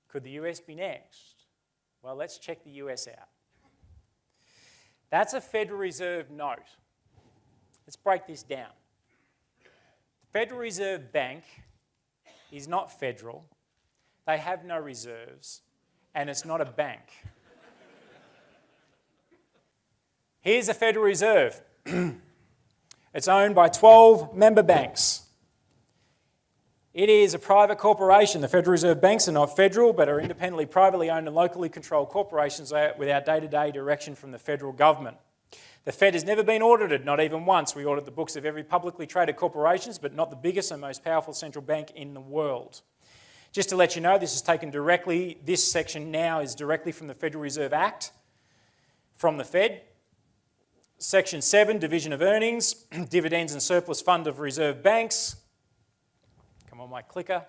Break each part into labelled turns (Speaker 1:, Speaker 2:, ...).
Speaker 1: Could the US be next? Well, let's check the US out. That's a Federal Reserve note. Let's break this down. The Federal Reserve Bank is not federal. They have no reserves, and it's not a bank. Here's the Federal Reserve. It's owned by 12 member banks. It is a private corporation. The Federal Reserve banks are not federal, but are independently, privately owned and locally controlled corporations without day-to-day direction from the federal government. The Fed has never been audited, not even once. We audit the books of every publicly traded corporations, but not the biggest and most powerful central bank in the world. Just to let you know, this is taken directly, this section now is directly from the Federal Reserve Act, from the Fed. Section 7, Division of Earnings, Dividends and Surplus Fund of Reserve Banks. Come on, my clicker.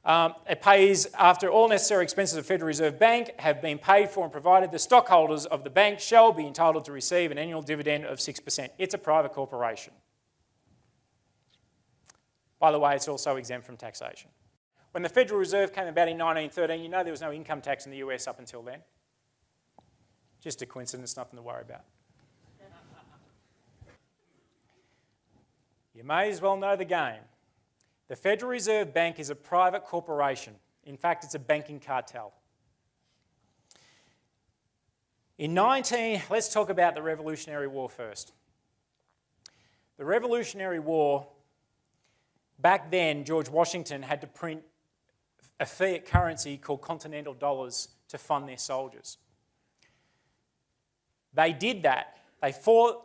Speaker 1: It pays after all necessary expenses of Federal Reserve Bank have been paid for and provided, the stockholders of the bank shall be entitled to receive an annual dividend of 6%. It's a private corporation. By the way, it's also exempt from taxation. When the Federal Reserve came about in 1913, you know there was no income tax in the US up until then. Just a coincidence, nothing to worry about. You may as well know the game. The Federal Reserve Bank is a private corporation. In fact, it's a banking cartel. Let's talk about the Revolutionary War first. The Revolutionary War, back then, George Washington had to print a fiat currency called Continental dollars to fund their soldiers. They did that. They fought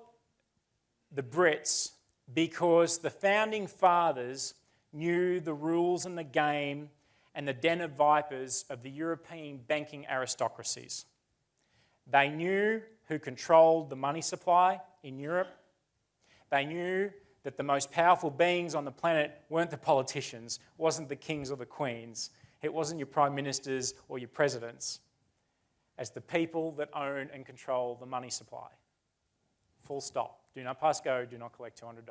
Speaker 1: the Brits because the founding fathers knew the rules and the game and the den of vipers of the European banking aristocracies. They knew who controlled the money supply in Europe. They knew that the most powerful beings on the planet weren't the politicians, wasn't the kings or the queens, it wasn't your prime ministers or your presidents, as the people that own and control the money supply. Full stop. Do not pass go, do not collect $200.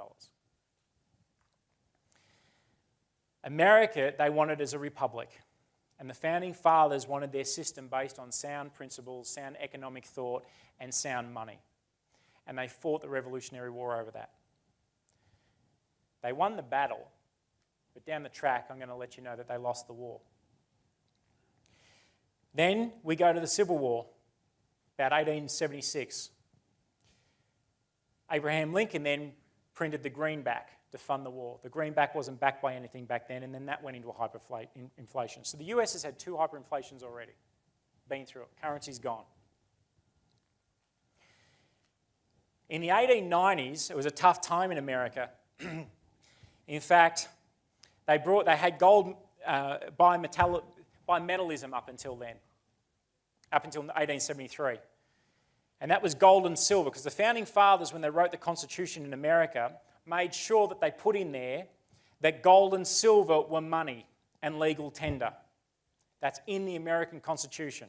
Speaker 1: America, they wanted as a republic. And the founding fathers wanted their system based on sound principles, sound economic thought, and sound money. And they fought the Revolutionary War over that. They won the battle, but down the track, I'm going to let you know that they lost the war. Then we go to the Civil War, about 1876. Abraham Lincoln then printed the greenback to fund the war. The greenback wasn't backed by anything back then, and then that went into a hyperinflation. So the US has had 2 hyperinflations already. Been through it. Currency's gone. In the 1890s, it was a tough time in America. In fact, they had gold bimetallism up until then, up until 1873. And that was gold and silver, because the founding fathers, when they wrote the Constitution in America, made sure that they put in there that gold and silver were money and legal tender. That's in the American Constitution.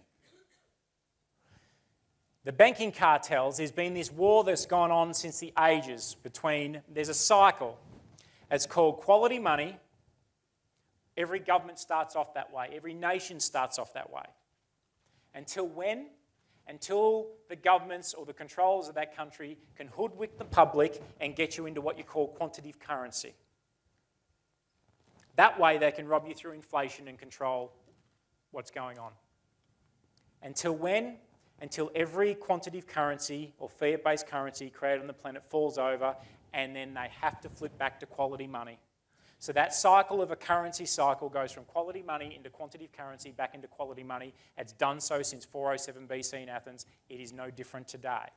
Speaker 1: The banking cartels, there's been this war that's gone on since the ages there's a cycle. It's called quality money. Every government starts off that way. Every nation starts off that way. Until when? Until the governments or the controllers of that country can hoodwink the public and get you into what you call quantitative currency. That way they can rob you through inflation and control what's going on. Until when? Until every quantitative currency or fiat-based currency created on the planet falls over, and then they have to flip back to quality money. So that cycle of a currency cycle goes from quality money into quantitative currency, back into quality money. It's done so since 407 BC in Athens. It is no different today.